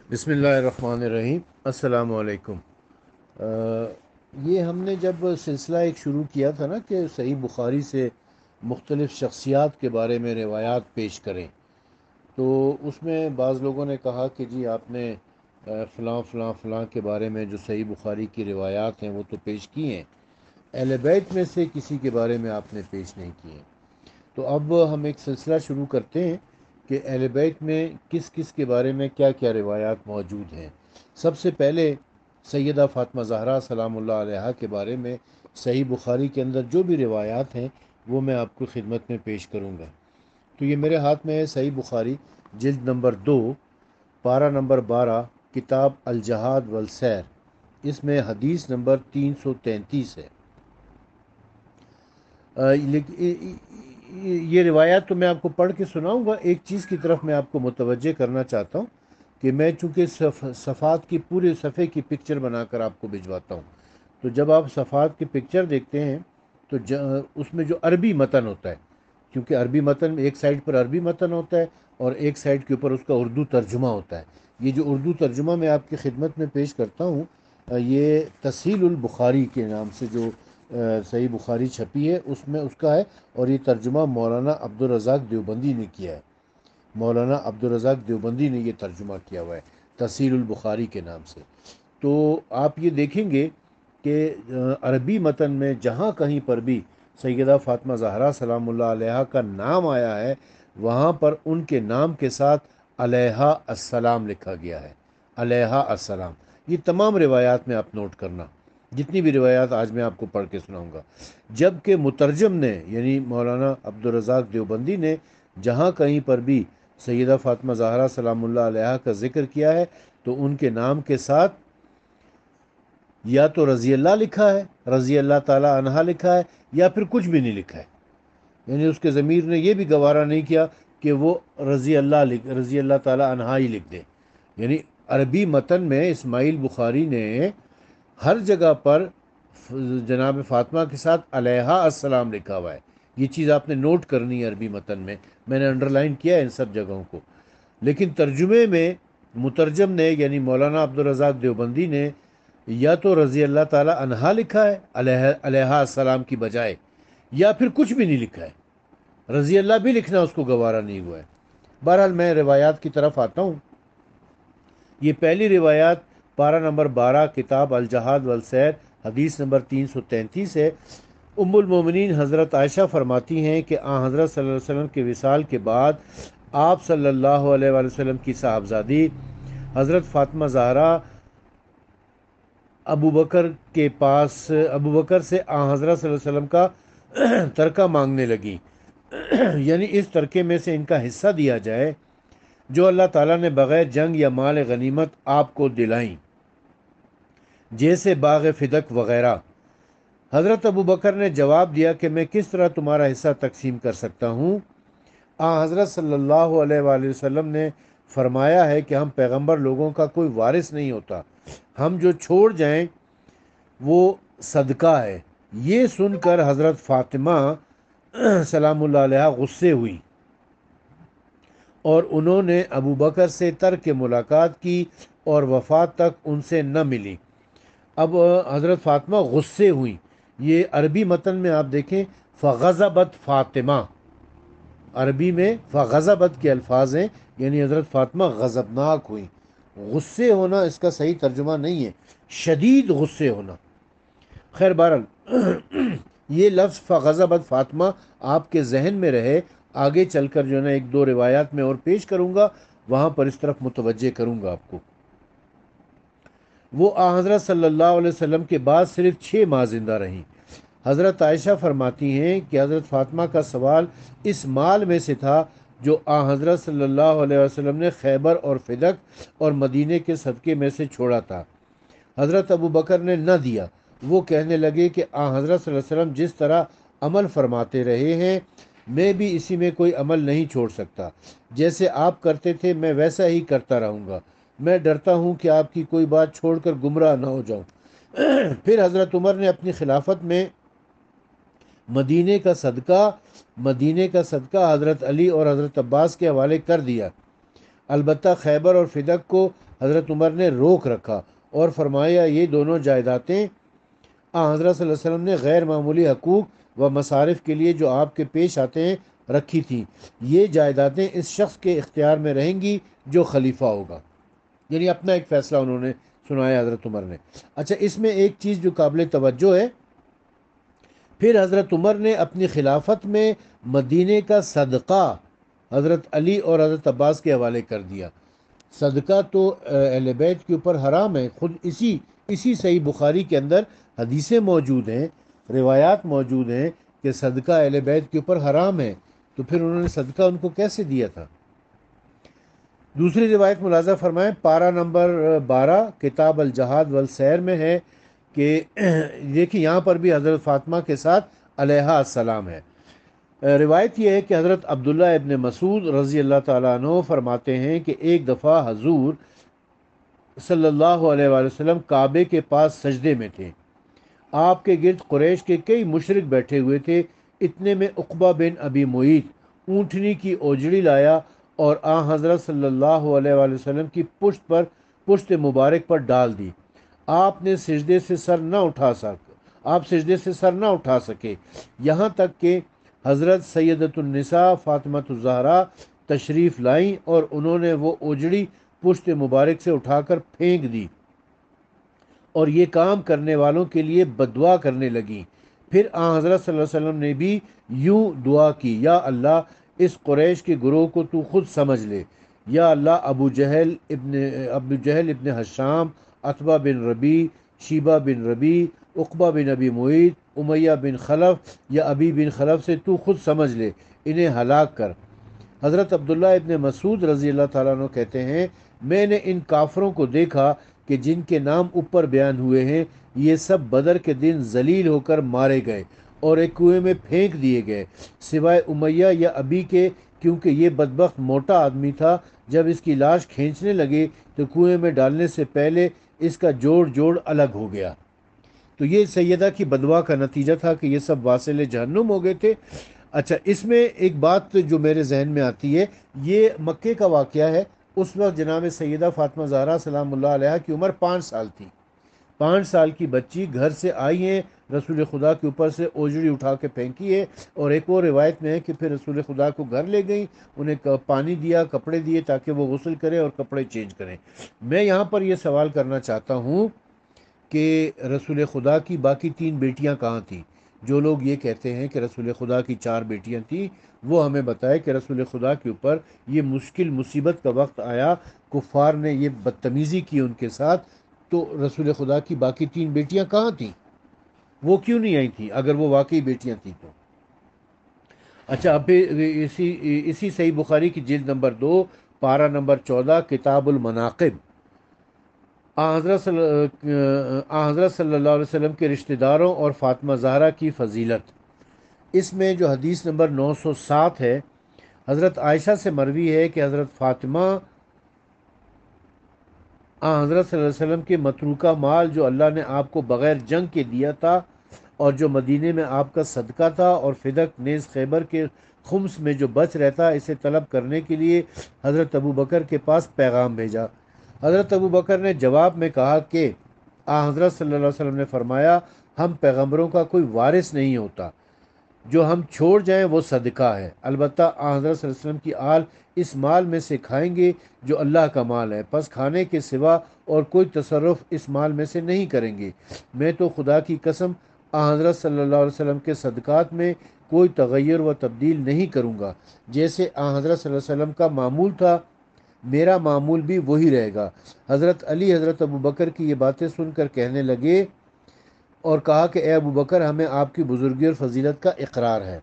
بسم اللہ الرحمن الرحیم۔ السلام علیکم۔ آ، یہ ہم نے جب سلسلہ ایک شروع کیا تھا نا کہ صحیح بخاری سے مختلف شخصیات کے بارے میں روایات پیش کریں، تو اس میں بعض لوگوں نے کہا کہ جی آپ نے فلاں فلاں فلاں کے بارے میں جو صحیح بخاری کی روایات ہیں وہ تو پیش کی ہیں، اہل بیت میں سے کسی کے بارے میں آپ نے پیش نہیں کیے ہیں۔ تو اب ہم ایک سلسلہ شروع کرتے ہیں کہ اہل بیت میں کس کس کے بارے میں کیا کیا روایات موجود ہیں۔ سب سے پہلے سیدہ فاطمہ زہرا سلام اللہ علیہا کے بارے میں صحیح بخاری کے اندر جو بھی روایات ہیں وہ میں آپ کو خدمت میں پیش کروں گا۔ تو یہ میرے ہاتھ میں ہے صحیح بخاری، جلد نمبر 2، پارہ نمبر 12، کتاب الجہاد والسیر۔ اس میں حدیث نمبر 333 ہے۔ یہ روایات تو میں آپ کو پڑھ کے سناؤں گا۔ ایک چیز کی طرف میں آپ کو متوجہ کرنا چاہتا ہوں کہ میں چونکہ صفحات کی پورے صفحے کی پکچر بنا کر آپ کو بھجواتا ہوں، تو جب آپ صفحات کی پکچر دیکھتے ہیں تو اس میں جو عربی متن ہوتا ہے، کیونکہ عربی متن ایک سائڈ پر عربی متن ہوتا ہے اور ایک سائڈ کے اوپر اس کا اردو ترجمہ ہوتا ہے۔ یہ جو اردو ترجمہ میں آپ کی خدمت میں پیش کرتا ہوں، یہ تسہیل البخاری کے نام سے جو صحیح بخاری چھپی ہے اس میں اس کا ہے، اور یہ ترجمہ مولانا عبدالرزاق دیوبندی نے کیا ہے۔ مولانا عبدالرزاق دیوبندی نے یہ ترجمہ کیا ہوا ہے تسہیل البخاری کے نام سے۔ تو آپ یہ دیکھیں گے کہ عربی متن میں جہاں کہیں پر بھی سیدہ فاطمہ زہرا سلام اللہ علیہا کا نام آیا ہے، وہاں پر ان کے نام کے ساتھ علیہا السلام لکھا گیا ہے۔ علیہا السلام۔ یہ تمام روایات میں آپ نوٹ کرنا، جتنی بھی روایات آج میں آپ کو پڑھ کے سناؤں گا۔ جبکہ مترجم نے یعنی مولانا عبدالرزاق دیوبندی نے جہاں کہیں پر بھی سیدہ فاطمہ زہرا سلام اللہ علیہا کا ذکر کیا ہے تو ان کے نام کے ساتھ یا تو رضی اللہ لکھا ہے، رضی اللہ تعالی عنہا لکھا ہے، یا پھر کچھ بھی نہیں لکھا ہے۔ یعنی اس کے ضمیر نے یہ بھی گوارا نہیں کیا کہ وہ رضی اللہ تعالی عنہا ہی لکھ دے۔ یعنی عربی متن میں اسماعیل بخاری نے ہر جگہ پر جناب فاطمہ کے ساتھ علیہا السلام لکھا ہوا ہے۔ یہ چیز آپ نے نوٹ کرنی ہے عربی متن میں نے انڈر لائن کیا ہے ان سب جگہوں کو۔ لیکن ترجمے میں مترجم نے یعنی مولانا عبدالرزاق دیوبندی نے یا تو رضی اللہ تعالی عنہا لکھا ہے علیہا السلام کی بجائے، یا پھر کچھ بھی نہیں لکھا ہے۔ رضی اللہ بھی لکھنا اس کو گوارا نہیں ہوا ہے۔ بہرحال میں روایات کی طرف آتا ہوں۔ یہ پہلی روایات پارہ نمبر 12، کتاب الجہاد والسیر، حدیث نمبر 333 ہے۔ ام المومنین حضرت عائشہ فرماتی ہیں کہ حضرت صلی اللہ علیہ وسلم کے وصال کے بعد آپ صلی اللہ علیہ وآلہ وسلم کی صاحبزادی حضرت فاطمہ زہرا ابو بکر سے حضرت صلی اللہ علیہ وسلم کا ترکہ مانگنے لگی، یعنی اس ترکے میں سے ان کا حصہ دیا جائے جو اللہ تعالیٰ نے بغیر جنگ یا مال غنیمت آپ کو دلائیں، جیسے باغ فدق وغیرہ۔ حضرت ابو بکر نے جواب دیا کہ میں کس طرح تمہارا حصہ تقسیم کر سکتا ہوں؟ حضرت صلی اللہ علیہ وآلہ وسلم نے فرمایا ہے کہ ہم پیغمبر لوگوں کا کوئی وارث نہیں ہوتا، ہم جو چھوڑ جائیں وہ صدقہ ہے۔ یہ سن کر حضرت فاطمہ سلام اللہ علیہ غصے ہوئی اور انہوں نے ابو بکر سے ترک ملاقات کی اور وفات تک ان سے نہ ملی۔ اب حضرت فاطمہ غصے ہوئیں۔ یہ عربی متن میں آپ دیکھیں فغضبت فاطمہ، عربی میں فغضبت کے الفاظ ہیں، یعنی حضرت فاطمہ غضبناک ہوئیں۔ غصے ہونا اس کا صحیح ترجمہ نہیں ہے، شدید غصے ہونا۔ خیر بہرحال یہ لفظ فغضبت فاطمہ آپ کے ذہن میں رہے، آگے چل کر جو ہے نا ایک دو روایات میں اور پیش کروں گا، وہاں پر اس طرف متوجہ کروں گا آپ کو۔ وہ حضرت صلی اللہ علیہ وسلم کے بعد صرف 6 ماہ زندہ رہیں۔ حضرت عائشہ فرماتی ہیں کہ حضرت فاطمہ کا سوال اس مال میں سے تھا جو حضرت صلی اللہ علیہ وسلم نے خیبر اور فدق اور مدینے کے صدقے میں سے چھوڑا تھا۔ حضرت ابو بکر نے نہ دیا۔ وہ کہنے لگے کہ حضرت صلی اللہ علیہ وسلم جس طرح عمل فرماتے رہے ہیں میں بھی اسی میں کوئی عمل نہیں چھوڑ سکتا، جیسے آپ کرتے تھے میں ویسا ہی کرتا رہوں گا۔ میں ڈرتا ہوں کہ آپ کی کوئی بات چھوڑ کر گمراہ نہ ہو جاؤں۔ پھر حضرت عمر نے اپنی خلافت میں مدینے کا صدقہ حضرت علی اور حضرت عباس کے حوالے کر دیا۔ البتہ خیبر اور فدق کو حضرت عمر نے روک رکھا اور فرمایا یہ دونوں جائیدادیں حضرت صلی اللہ علیہ وسلم نے غیر معمولی حقوق و مصارف کے لیے جو آپ کے پیش آتے ہیں رکھی تھیں، یہ جائیدادیں اس شخص کے اختیار میں رہیں گی جو خلیفہ ہوگا۔ یعنی اپنا ایک فیصلہ انہوں نے سنایا حضرت عمر نے۔ اچھا، اس میں ایک چیز جو قابل توجہ ہے، پھر حضرت عمر نے اپنی خلافت میں مدینے کا صدقہ حضرت علی اور حضرت عباس کے حوالے کر دیا۔ صدقہ تو اہل بیت کے اوپر حرام ہے، خود اسی صحیح بخاری کے اندر حدیثیں موجود ہیں، روایات موجود ہیں کہ صدقہ اہل بیت کے اوپر حرام ہے، تو پھر انہوں نے صدقہ ان کو کیسے دیا تھا؟ دوسری روایت ملاحظہ فرمائیں، پارہ نمبر 12 کتاب الجہاد والسیر میں ہے کہ دیکھیں یہاں پر بھی حضرت فاطمہ کے ساتھ علیہ السلام ہے۔ روایت یہ ہے کہ حضرت عبداللہ ابن مسعود رضی اللہ تعالیٰ عنہ فرماتے ہیں کہ ایک دفعہ حضور صلی اللہ علیہ وآلہ وسلم کعبے کے پاس سجدے میں تھے، آپ کے گرد قریش کے کئی مشرک بیٹھے ہوئے تھے، اتنے میں عقبہ بن ابی معیط اونٹنی کی اوجڑی لایا اور حضرت صلی اللہ علیہ وآلہ وسلم کی پشت مبارک پر ڈال دی۔ آپ سجدے سے سر نہ اٹھا سکے یہاں تک کہ حضرت سیدۃ النساء فاطمہ الزہرا تشریف لائیں اور انہوں نے وہ اوجڑی پشت مبارک سے اٹھا کر پھینک دی اور یہ کام کرنے والوں کے لیے بددعا کرنے لگیں۔ پھر حضرت صلی اللہ علیہ وسلم نے بھی یوں دعا کی، یا اللہ اس قریش کے گروہ کو تو خود سمجھ لے، یا اللہ ابو جہل ابن حشام، عتبہ بن ربی، شیبہ بن ربی، عقبہ بن ابی معیط، امیہ بن خلف یا ابی بن خلف سے تو خود سمجھ لے، انہیں ہلاک کر۔ حضرت عبداللہ ابن مسعود رضی اللہ تعالیٰ عنہ کہتے ہیں میں نے ان کافروں کو دیکھا کہ جن کے نام اوپر بیان ہوئے ہیں، یہ سب بدر کے دن ذلیل ہو کر مارے گئے اور ایک کنویں میں پھینک دیے گئے، سوائے امیہ یا ابی کے، کیونکہ یہ بدبخت موٹا آدمی تھا، جب اس کی لاش کھینچنے لگے تو کنویں میں ڈالنے سے پہلے اس کا جوڑ الگ ہو گیا۔ تو یہ سیدہ کی بددعا کا نتیجہ تھا کہ یہ سب واصل جہنم ہو گئے تھے۔ اچھا، اس میں ایک بات جو میرے ذہن میں آتی ہے، یہ مکے کا واقعہ ہے۔ اس وقت جناب سیدہ فاطمہ زہرا سلام اللہ علیہ کی عمر 5 سال تھی۔ 5 سال کی بچی گھر سے آئی ہیں، رسول خدا کے اوپر سے اوجڑی اٹھا کے پھینکی ہے، اور ایک اور روایت میں ہے کہ پھر رسول خدا کو گھر لے گئیں، انہیں پانی دیا، کپڑے دیے تاکہ وہ غسل کریں اور کپڑے چینج کریں۔ میں یہاں پر یہ سوال کرنا چاہتا ہوں کہ رسول خدا کی باقی 3 بیٹیاں کہاں تھیں؟ جو لوگ یہ کہتے ہیں کہ رسول خدا کی 4 بیٹیاں تھیں، وہ ہمیں بتائے کہ رسول خدا کے اوپر یہ مشکل مصیبت کا وقت آیا، کفار نے یہ بدتمیزی کی ان کے ساتھ، تو رسول خدا کی باقی 3 بیٹیاں کہاں تھیں؟ وہ کیوں نہیں آئی تھیں اگر وہ واقعی بیٹیاں تھیں تو؟ اچھا، اب اسی صحیح بخاری کی جلد نمبر 2 پارہ نمبر 14 کتاب المناقب، حضرت صلی اللہ علیہ وسلم کے رشتہ داروں اور فاطمہ زہرا کی فضیلت، اس میں جو حدیث نمبر 907 ہے، حضرت عائشہ سے مروی ہے کہ حضرت فاطمہ حضرت صلی اللہ علیہ وسلم کے متروکہ مال جو اللہ نے آپ کو بغیر جنگ کے دیا تھا اور جو مدینے میں آپ کا صدقہ تھا، اور فدق نیز خیبر کے خمس میں جو بچ رہتا، اسے طلب کرنے کے لیے حضرت ابو بکر کے پاس پیغام بھیجا۔ حضرت ابو بکر نے جواب میں کہا کہ حضرت صلی اللہ علیہ وسلم نے فرمایا ہم پیغمبروں کا کوئی وارث نہیں ہوتا، جو ہم چھوڑ جائیں وہ صدقہ ہے، البتہ حضرت صلی اللہ علیہ وسلم کی آل اس مال میں سے کھائیں گے جو اللہ کا مال ہے، پس کھانے کے سوا اور کوئی تصرف اس مال میں سے نہیں کریں گے۔ میں تو خدا کی قسم حضرت صلی اللہ علیہ وسلم کے صدقات میں کوئی تغیر و تبدیل نہیں کروں گا، جیسے حضرت صلی اللہ علیہ وسلم کا معمول تھا میرا معمول بھی وہی رہے گا۔ حضرت علی حضرت ابو بکر کی یہ باتیں سن کر کہنے لگے اور کہا کہ اے ابو بکر، ہمیں آپ کی بزرگی اور فضیلت کا اقرار ہے۔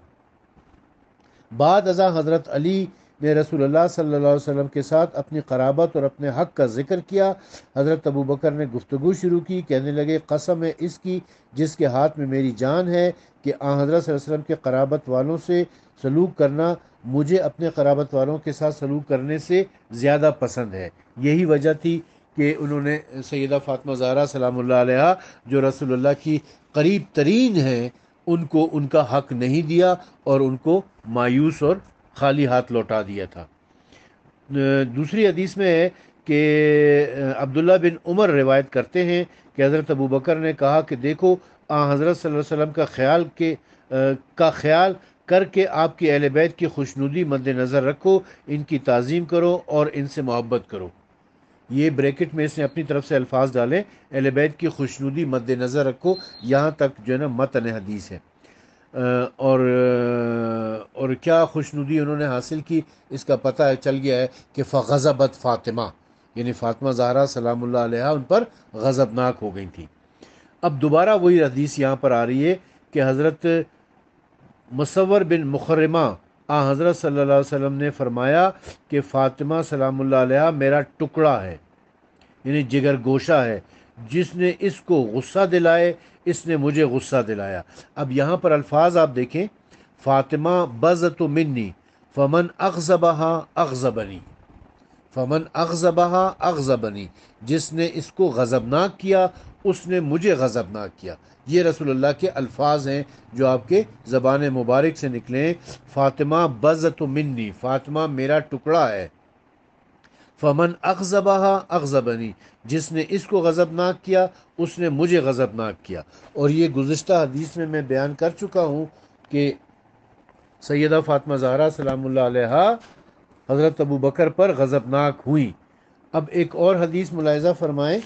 بعد ازاں حضرت علی نے رسول اللہ صلی اللہ علیہ وسلم کے ساتھ اپنی قرابت اور اپنے حق کا ذکر کیا۔ حضرت ابو بکر نے گفتگو شروع کی، کہنے لگے قسم ہے اس کی جس کے ہاتھ میں میری جان ہے کہ حضرت صلی اللہ علیہ وسلم کے قرابت والوں سے سلوک کرنا مجھے اپنے قرابت والوں کے ساتھ سلوک کرنے سے زیادہ پسند ہے۔ یہی وجہ تھی کہ انہوں نے سیدہ فاطمہ زہرا سلام اللہ علیہا جو رسول اللہ کی قریب ترین ہیں ان کو ان کا حق نہیں دیا اور ان کو مایوس اور خالی ہاتھ لوٹا دیا تھا۔ دوسری حدیث میں ہے کہ عبداللہ بن عمر روایت کرتے ہیں کہ حضرت ابو بکر نے کہا کہ دیکھو حضرت صلی اللہ علیہ وسلم کا خیال کر کے آپ کی اہل بیت کی خوشنودی مد نظر رکھو، ان کی تعظیم کرو اور ان سے محبت کرو۔ یہ بریکٹ میں اس نے اپنی طرف سے الفاظ ڈالے، اہل بیت کی خوشنودی مد نظر رکھو، یہاں تک جو ہے نا متن حدیث ہے۔ اور کیا خوشنودی انہوں نے حاصل کی، اس کا پتہ چل گیا ہے کہ فغضبت فاطمہ، یعنی فاطمہ زہرا سلام اللہ علیہا ان پر غضبناک ہو گئی تھی۔ اب دوبارہ وہی حدیث یہاں پر آ رہی ہے کہ حضرت مصور بن مخرمہ حضرت صلی اللہ علیہ وسلم نے فرمایا کہ فاطمہ سلام اللہ علیہا میرا ٹکڑا ہے، یعنی جگر گوشہ ہے، جس نے اس کو غصہ دلائے اس نے مجھے غصہ دلایا۔ اب یہاں پر الفاظ آپ دیکھیں، فاطمہ بزت منی فمن اغضبہا اغضبنی، فمن اغضبہا اغضبنی، جس نے اس کو غضبناک کیا اس نے مجھے غضبناک کیا۔ یہ رسول اللہ کے الفاظ ہیں جو آپ کے زبان مبارک سے نکلیں۔ فاطمہ بزت منی، فاطمہ میرا ٹکڑا ہے، فمن اغضبہا اغضبنی، جس نے اس کو غضبناک کیا اس نے مجھے غضبناک کیا۔ اور یہ گزشتہ حدیث میں بیان کر چکا ہوں کہ سیدہ فاطمہ زہرا سلام اللہ علیہا حضرت ابو بکر پر غضبناک ہوئیں۔ اب ایک اور حدیث ملاحظہ فرمائیں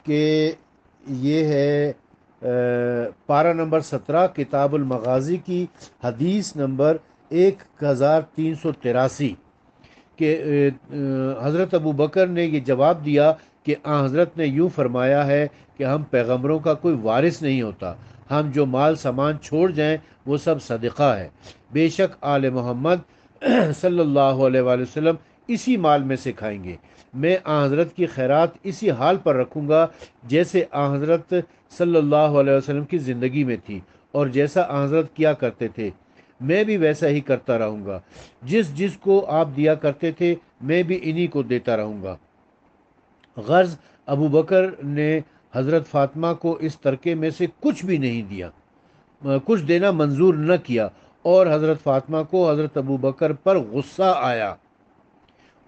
کہ یہ ہے پارہ نمبر 17 کتاب المغازی کی حدیث نمبر 1383 کہ حضرت ابو بکر نے یہ جواب دیا کہ حضرت نے یوں فرمایا ہے کہ ہم پیغمبروں کا کوئی وارث نہیں ہوتا، ہم جو مال سامان چھوڑ جائیں وہ سب صدقہ ہے، بے شک آل محمد صلی اللہ علیہ وآلہ وسلم اسی مال میں سے کھائیں گے، میں حضرت کی خیرات اسی حال پر رکھوں گا جیسے حضرت صلی اللہ علیہ وسلم کی زندگی میں تھی، اور جیسا حضرت کیا کرتے تھے میں بھی ویسا ہی کرتا رہوں گا، جس کو آپ دیا کرتے تھے میں بھی انہی کو دیتا رہوں گا۔ غرض ابو بکر نے حضرت فاطمہ کو اس ترکے میں سے کچھ بھی نہیں دیا، کچھ دینا منظور نہ کیا، اور حضرت فاطمہ کو حضرت ابو بکر پر غصہ آیا،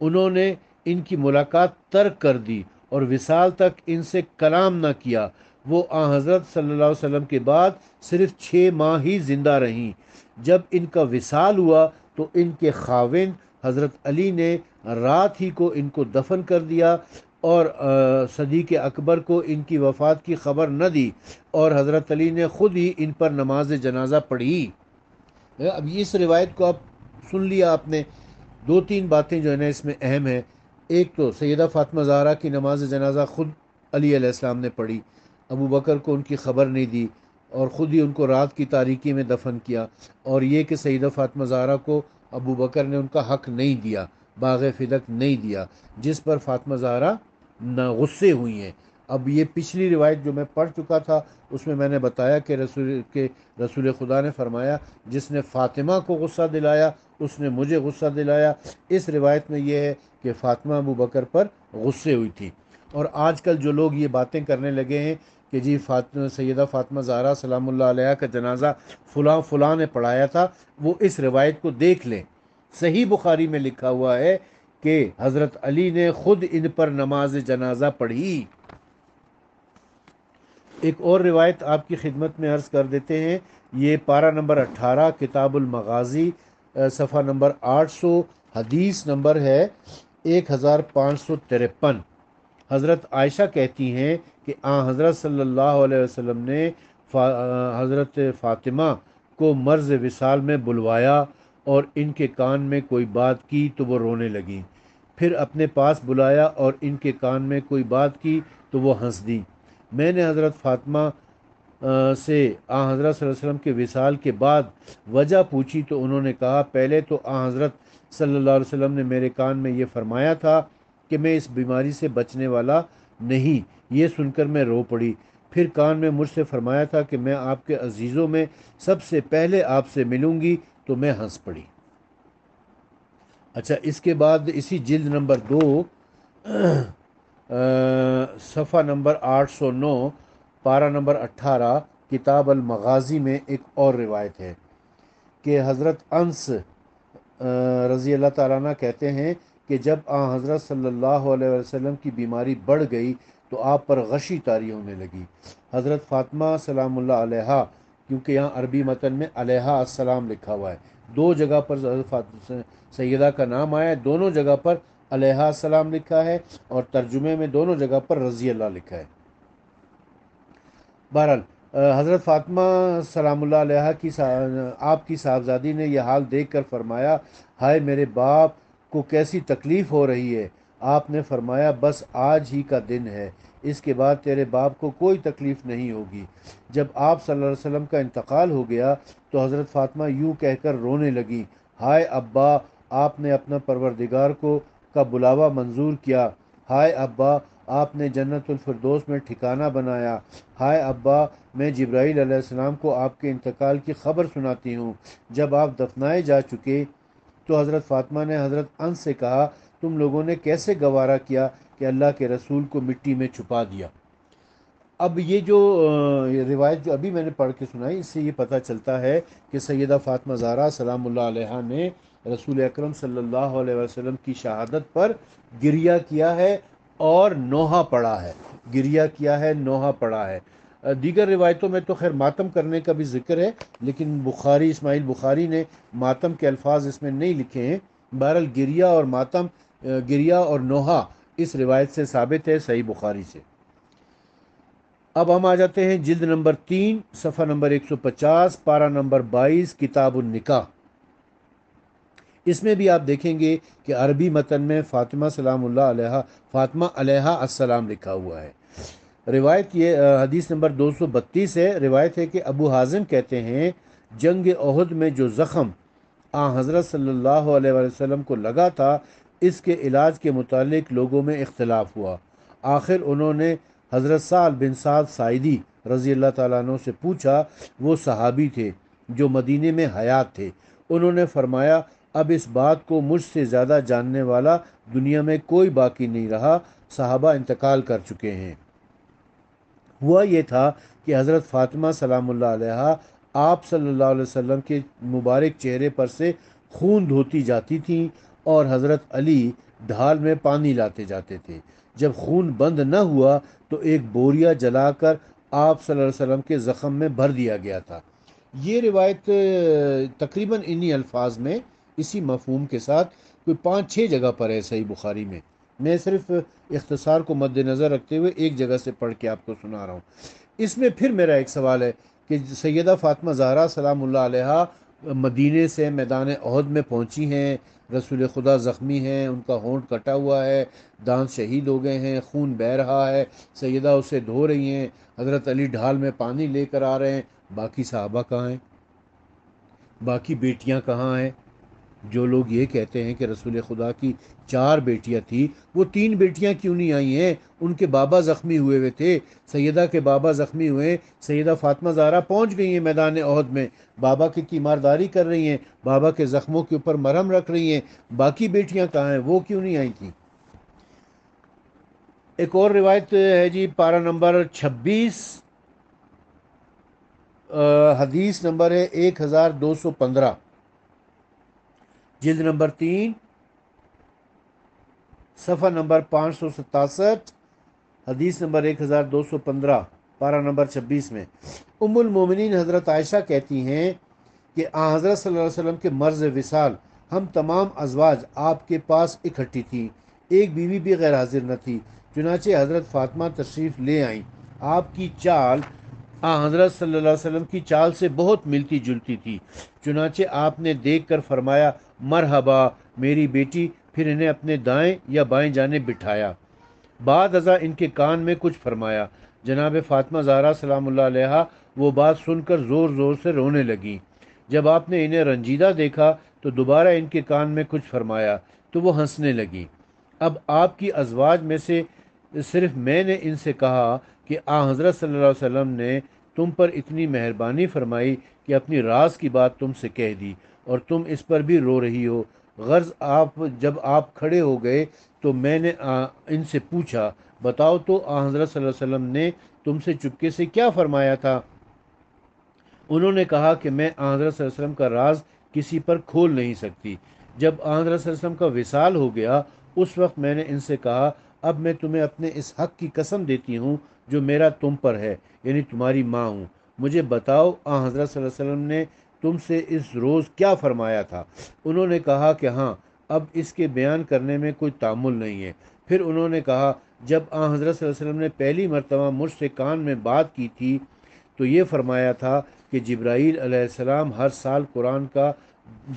انہوں نے ان کی ملاقات ترک کر دی اور وصال تک ان سے کلام نہ کیا۔ وہ حضرت صلی اللہ علیہ وسلم کے بعد صرف 6 ماہ ہی زندہ رہیں۔ جب ان کا وصال ہوا تو ان کے خاوند حضرت علی نے رات ہی کو ان کو دفن کر دیا اور صدیق اکبر کو ان کی وفات کی خبر نہ دی، اور حضرت علی نے خود ہی ان پر نماز جنازہ پڑھی۔ اب اس روایت کو آپ سن لیا آپ نے، 2-3 باتیں جو ہے نا اس میں اہم ہیں۔ ایک تو سیدہ فاطمہ زہرا کی نماز جنازہ خود علی علیہ السلام نے پڑھی، ابو بکر کو ان کی خبر نہیں دی اور خود ہی ان کو رات کی تاریکی میں دفن کیا، اور یہ کہ سیدہ فاطمہ زہرا کو ابو بکر نے ان کا حق نہیں دیا، باغ فدق نہیں دیا، جس پر فاطمہ زہرا غصے ہوئی ہیں۔ اب یہ پچھلی روایت جو میں پڑھ چکا تھا اس میں نے بتایا کہ رسول خدا نے فرمایا جس نے فاطمہ کو غصہ دلایا اس نے مجھے غصہ دلایا۔ اس روایت میں یہ ہے کہ فاطمہ ابو بکر پر غصے ہوئی تھی۔ اور آج کل جو لوگ یہ باتیں کرنے لگے ہیں کہ جی سیدہ فاطمہ زہرا سلام اللہ علیہا کا جنازہ فلاں نے پڑھایا تھا، وہ اس روایت کو دیکھ لیں، صحیح بخاری میں لکھا ہوا ہے کہ حضرت علی نے خود ان پر نماز جنازہ پڑھی۔ ایک اور روایت آپ کی خدمت میں عرض کر دیتے ہیں، یہ پارہ نمبر 18 کتاب المغازی صفحہ نمبر 800 حدیث نمبر ہے 1553۔ حضرت عائشہ کہتی ہیں کہ حضرت صلی اللہ علیہ وسلم نے حضرت فاطمہ کو مرض وصال میں بلوایا اور ان کے کان میں کوئی بات کی تو وہ رونے لگیں، پھر اپنے پاس بلایا اور ان کے کان میں کوئی بات کی تو وہ ہنس دیں۔ میں نے حضرت فاطمہ سے حضرت صلی اللہ علیہ وسلم کے وصال کے بعد وجہ پوچھی تو انہوں نے کہا پہلے تو حضرت صلی اللہ علیہ وسلم نے میرے کان میں یہ فرمایا تھا کہ میں اس بیماری سے بچنے والا نہیں، یہ سن کر میں رو پڑی، پھر کان میں مجھ سے فرمایا تھا کہ میں آپ کے عزیزوں میں سب سے پہلے آپ سے ملوں گی تو میں ہنس پڑی۔ اچھا، اس کے بعد اسی جلد نمبر 2 صفحہ نمبر 809 پارہ نمبر 18 کتاب المغازی میں ایک اور روایت ہے کہ حضرت انس رضی اللہ تعالیٰ عنہ کہتے ہیں کہ جب حضرت صلی اللہ علیہ وسلم کی بیماری بڑھ گئی تو آپ پر غشی طاری ہونے لگی۔ حضرت فاطمہ سلام اللہ علیہا، کیونکہ یہاں عربی متن میں علیہا السلام لکھا ہوا ہے، دو جگہ پر سیدہ کا نام آیا ہے، دونوں جگہ پر علیہا السلام لکھا ہے اور ترجمے میں دونوں جگہ پر رضی اللہ لکھا ہے۔ بہرحال حضرت فاطمہ سلام اللہ علیہ کی آپ کی صاحبزادی نے یہ حال دیکھ کر فرمایا، ہائے میرے باپ کو کیسی تکلیف ہو رہی ہے۔ آپ نے فرمایا، بس آج ہی کا دن ہے، اس کے بعد تیرے باپ کو کوئی تکلیف نہیں ہوگی۔ جب آپ صلی اللہ علیہ وسلم کا انتقال ہو گیا تو حضرت فاطمہ یوں کہہ کر رونے لگی، ہائے ابا، آپ نے اپنا پروردگار کا بلاوا منظور کیا۔ ہائے ابا، آپ نے جنت الفردوس میں ٹھکانہ بنایا۔ ہائے ابا، میں جبرائیل علیہ السلام کو آپ کے انتقال کی خبر سناتی ہوں۔ جب آپ دفنائے جا چکے تو حضرت فاطمہ نے حضرت انس سے کہا، تم لوگوں نے کیسے گوارا کیا کہ اللہ کے رسول کو مٹی میں چھپا دیا؟ اب یہ جو روایت جو ابھی میں نے پڑھ کے سنائی، اس سے یہ پتہ چلتا ہے کہ سیدہ فاطمہ زہرا سلام اللہ علیہا نے رسول اکرم صلی اللہ علیہ وسلم کی شہادت پر گریہ کیا ہے اور نوحہ پڑھا ہے، گریہ کیا ہے، نوحہ پڑھا ہے۔ دیگر روایتوں میں تو خیر ماتم کرنے کا بھی ذکر ہے، لیکن اسماعیل بخاری نے ماتم کے الفاظ اس میں نہیں لکھے ہیں۔ بہرحال گریہ اور ماتم، گریہ اور نوحہ اس روایت سے ثابت ہے، صحیح بخاری سے۔ اب ہم آ جاتے ہیں جلد نمبر 3، صفحہ نمبر 150، پارہ نمبر 22، کتاب النکاح۔ اس میں بھی آپ دیکھیں گے کہ عربی متن میں فاطمہ سلام اللہ علیہ، فاطمہ علیہ السلام لکھا ہوا ہے۔ روایت یہ حدیث نمبر 232 ہے۔ روایت ہے کہ ابو حازم کہتے ہیں، جنگ احد میں جو زخم حضرت صلی اللہ علیہ وسلم کو لگا تھا، اس کے علاج کے متعلق لوگوں میں اختلاف ہوا۔ آخر انہوں نے حضرت سعد بن سعد ساعدی رضی اللہ تعالیٰ عنہ سے پوچھا، وہ صحابی تھے جو مدینے میں حیات تھے۔ انہوں نے فرمایا، اب اس بات کو مجھ سے زیادہ جاننے والا دنیا میں کوئی باقی نہیں رہا، صحابہ انتقال کر چکے ہیں۔ ہوا یہ تھا کہ حضرت فاطمہ سلام اللہ علیہ آپ صلی اللہ علیہ وسلم کے مبارک چہرے پر سے خون دھوتی جاتی تھیں اور حضرت علی ڈھال میں پانی لاتے جاتے تھے۔ جب خون بند نہ ہوا تو ایک بوریا جلا کر آپ صلی اللہ علیہ وسلم کے زخم میں بھر دیا گیا تھا۔ یہ روایت تقریباً انہی الفاظ میں اسی مفہوم کے ساتھ کوئی 5-6 جگہ پر ہے صحیح بخاری میں۔ میں صرف اختصار کو مد نظر رکھتے ہوئے ایک جگہ سے پڑھ کے آپ کو سنا رہا ہوں۔ اس میں پھر میرا ایک سوال ہے کہ سیدہ فاطمہ زہرا سلام اللہ علیہا مدینے سے میدان احد میں پہنچی ہیں، رسول خدا زخمی ہیں، ان کا ہونٹ کٹا ہوا ہے، دانت شہید ہو گئے ہیں، خون بہہ رہا ہے، سیدہ اسے دھو رہی ہیں، حضرت علی ڈھال میں پانی لے کر آ رہے ہیں۔ باقی صحابہ کہاں ہیں؟ باقی بیٹیاں کہاں ہیں؟ جو لوگ یہ کہتے ہیں کہ رسول خدا کی 4 بیٹیاں تھیں، وہ 3 بیٹیاں کیوں نہیں آئی ہیں؟ ان کے بابا زخمی ہوئے تھے، سیدہ کے بابا زخمی ہوئے، سیدہ فاطمہ زہرا پہنچ گئی ہیں میدان احد میں، بابا کی تیمارداری کر رہی ہیں، بابا کے زخموں کے اوپر مرہم رکھ رہی ہیں۔ باقی بیٹیاں کہاں ہیں؟ وہ کیوں نہیں آئی تھیں؟ ایک اور روایت ہے جی، پارہ نمبر 26، حدیث نمبر ہے 1215، جلد نمبر 3، صفحہ نمبر 567، حدیث نمبر 1215، پارہ نمبر 26 میں ام المومنین حضرت عائشہ کہتی ہیں کہ حضرت صلی اللہ علیہ وسلم کے مرض وصال ہم تمام ازواج آپ کے پاس اکٹھی تھیں، ایک بیوی بھی غیر حاضر نہ تھی، چنانچہ حضرت فاطمہ تشریف لے آئیں۔ آپ کی چال حضرت صلی اللہ علیہ وسلم کی چال سے بہت ملتی جلتی تھی، چنانچہ آپ نے دیکھ کر فرمایا، مرحبا میری بیٹی، پھر انہیں اپنے دائیں یا بائیں جانب بٹھایا۔ بعد ازاں ان کے کان میں کچھ فرمایا۔ جناب فاطمہ زہرا سلام اللہ علیہا وہ بات سن کر زور زور سے رونے لگیں۔ جب آپ نے انہیں رنجیدہ دیکھا تو دوبارہ ان کے کان میں کچھ فرمایا تو وہ ہنسنے لگیں۔ اب آپ کی ازواج میں سے صرف میں نے ان سے کہا کہ حضرت صلی اللہ علیہ وسلم نے تم پر اتنی مہربانی فرمائی کہ اپنی راز کی بات تم سے کہہ دی اور تم اس پر بھی رو رہی ہو۔ غرض جب آپ کھڑے ہو گئے تو میں نے ان سے پوچھا، بتاؤ تو حضرت صلی اللہ علیہ وسلم نے تم سے چپکے سے کیا فرمایا تھا؟ انہوں نے کہا کہ میں حضرت صلی اللہ علیہ وسلم کا راز کسی پر کھول نہیں سکتی۔ جب حضرت صلی اللہ علیہ وسلم کا وصال ہو گیا اس وقت میں نے ان سے کہا اب میں تمہیں اپنے اس حق کی قسم دیتی ہوں جو میرا تم پر ہے، یعنی تمہاری ماں ہوں، مجھے بتاؤ آن حضرت صلی اللہ علیہ وسلم نے تم سے اس روز کیا فرمایا تھا؟ انہوں نے کہا کہ ہاں، اب اس کے بیان کرنے میں کوئی تعمل نہیں ہے۔ پھر انہوں نے کہا جب آن حضرت صلی اللہ علیہ وسلم نے پہلی مرتبہ مجھ سے کان میں بات کی تھی تو یہ فرمایا تھا کہ جبرائیل علیہ السلام ہر سال قرآن کا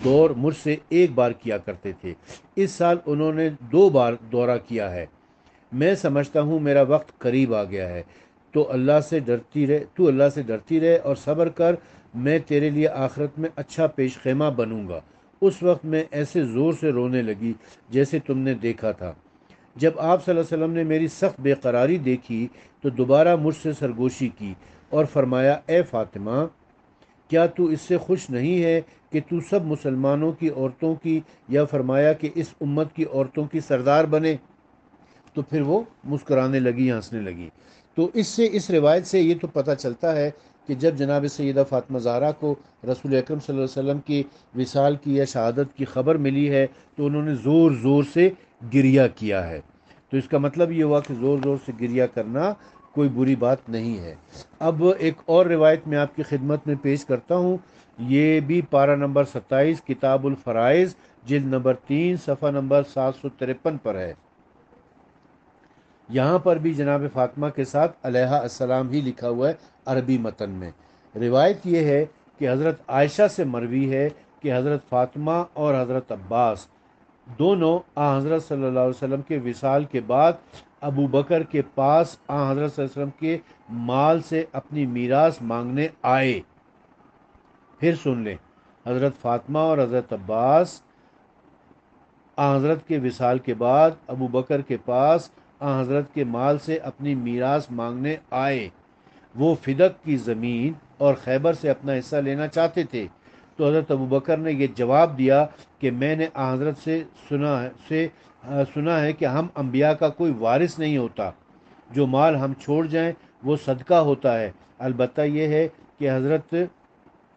دور مجھ سے ایک بار کیا کرتے تھے، اس سال انہوں نے 2 بار دورہ کیا ہے۔ میں سمجھتا ہوں میرا وقت قریب آ گیا ہے، تو اللہ سے ڈرتی رہے اور صبر کر، میں تیرے لیے آخرت میں اچھا پیش خیمہ بنوں گا۔ اس وقت میں ایسے زور سے رونے لگی جیسے تم نے دیکھا تھا۔ جب آپ صلی اللہ علیہ وسلم نے میری سخت بے قراری دیکھی تو دوبارہ مجھ سے سرگوشی کی اور فرمایا اے فاطمہ، کیا تو اس سے خوش نہیں ہے کہ تو سب مسلمانوں کی عورتوں کی، یا فرمایا کہ اس امت کی عورتوں کی سردار بنے؟ تو پھر وہ مسکرانے لگی، ہنسنے لگی۔ تو اس روایت سے یہ تو پتہ چلتا ہے کہ جب جناب سیدہ فاطمہ زہرا کو رسول اکرم صلی اللہ علیہ وسلم کی وصال کی یا شہادت کی خبر ملی ہے تو انہوں نے زور زور سے گریہ کیا ہے۔ تو اس کا مطلب یہ ہوا کہ زور زور سے گریہ کرنا کوئی بری بات نہیں ہے۔ اب ایک اور روایت میں آپ کی خدمت میں پیش کرتا ہوں، یہ بھی پارہ نمبر 27 کتاب الفرائض جلد نمبر 3 صفحہ نمبر 753 پر ہے۔ یہاں پر بھی جناب فاطمہ کے ساتھ علیہ السلام ہی لکھا ہوا ہے عربی متن میں۔ روایت یہ ہے کہ حضرت عائشہ سے مروی ہے کہ حضرت فاطمہ اور حضرت عباس دونوں آن حضرت صلی اللہ علیہ وسلم کے وصال کے بعد ابو بکر کے پاس آن حضرت صلی اللہ علیہ وسلم کے مال سے اپنی میراث مانگنے آئے۔ پھر سن لیں، حضرت فاطمہ اور حضرت عباس آن حضرت کے وصال کے بعد ابو بکر کے پاس آن حضرت کے مال سے اپنی میراث مانگنے آئے۔ وہ فدق کی زمین اور خیبر سے اپنا حصہ لینا چاہتے تھے، تو حضرت ابو بکر نے یہ جواب دیا کہ میں نے آن حضرت سے سنا ہے کہ ہم انبیاء کا کوئی وارث نہیں ہوتا، جو مال ہم چھوڑ جائیں وہ صدقہ ہوتا ہے، البتہ یہ ہے کہ حضرت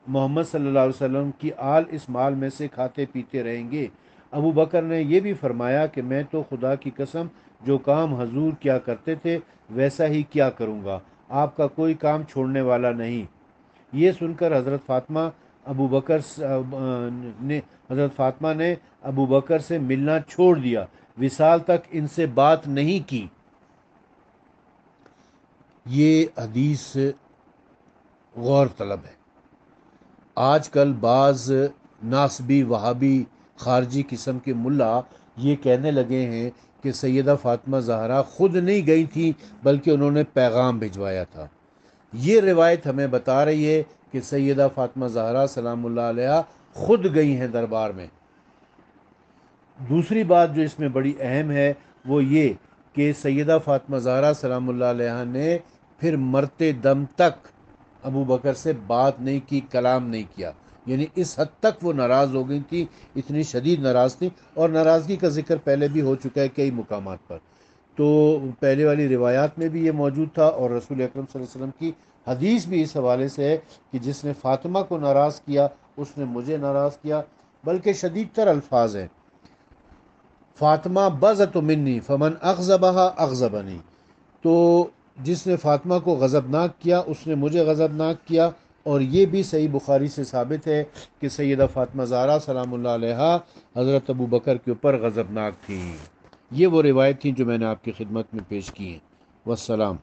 محمد صلی اللہ علیہ وسلم کی آل اس مال میں سے کھاتے پیتے رہیں گے۔ ابو بکر نے یہ بھی فرمایا کہ میں تو خدا کی قسم جو کام حضور کیا کرتے تھے ویسا ہی کیا کروں گا، آپ کا کوئی کام چھوڑنے والا نہیں۔ یہ سن کر حضرت فاطمہ نے ابو بکر سے ملنا چھوڑ دیا، وصال تک ان سے بات نہیں کی۔ یہ حدیث غور طلب ہے۔ آج کل بعض ناسبی وہابی خارجی قسم کے ملا یہ کہنے لگے ہیں کہ سیدہ فاطمہ زہرا خود نہیں گئی تھی بلکہ انہوں نے پیغام بھجوایا تھا۔ یہ روایت ہمیں بتا رہی ہے کہ سیدہ فاطمہ زہرا سلام اللہ علیہا خود گئی ہیں دربار میں۔ دوسری بات جو اس میں بڑی اہم ہے وہ یہ کہ سیدہ فاطمہ زہرا سلام اللہ علیہا نے پھر مرتے دم تک ابو بکر سے بات نہیں کی، کلام نہیں کیا، یعنی اس حد تک وہ ناراض ہو گئی تھی، اتنی شدید ناراض تھی۔ اور ناراضگی کا ذکر پہلے بھی ہو چکا ہے کئی مقامات پر، تو پہلے والی روایات میں بھی یہ موجود تھا، اور رسول اکرم صلی اللہ علیہ وسلم کی حدیث بھی اس حوالے سے ہے کہ جس نے فاطمہ کو ناراض کیا اس نے مجھے ناراض کیا، بلکہ شدید تر الفاظ ہیں، فاطمہ بزت منی فمن اغضبها اغضبنی، تو جس نے فاطمہ کو غضبناک کیا اس نے مجھے غضبناک کیا۔ اور یہ بھی صحیح بخاری سے ثابت ہے کہ سیدہ فاطمہ زہرا سلام اللہ علیہا حضرت ابو بکر کے اوپر غضبناک تھیں۔ یہ وہ روایت تھیں جو میں نے آپ کی خدمت میں پیش کی ہیں۔ والسلام۔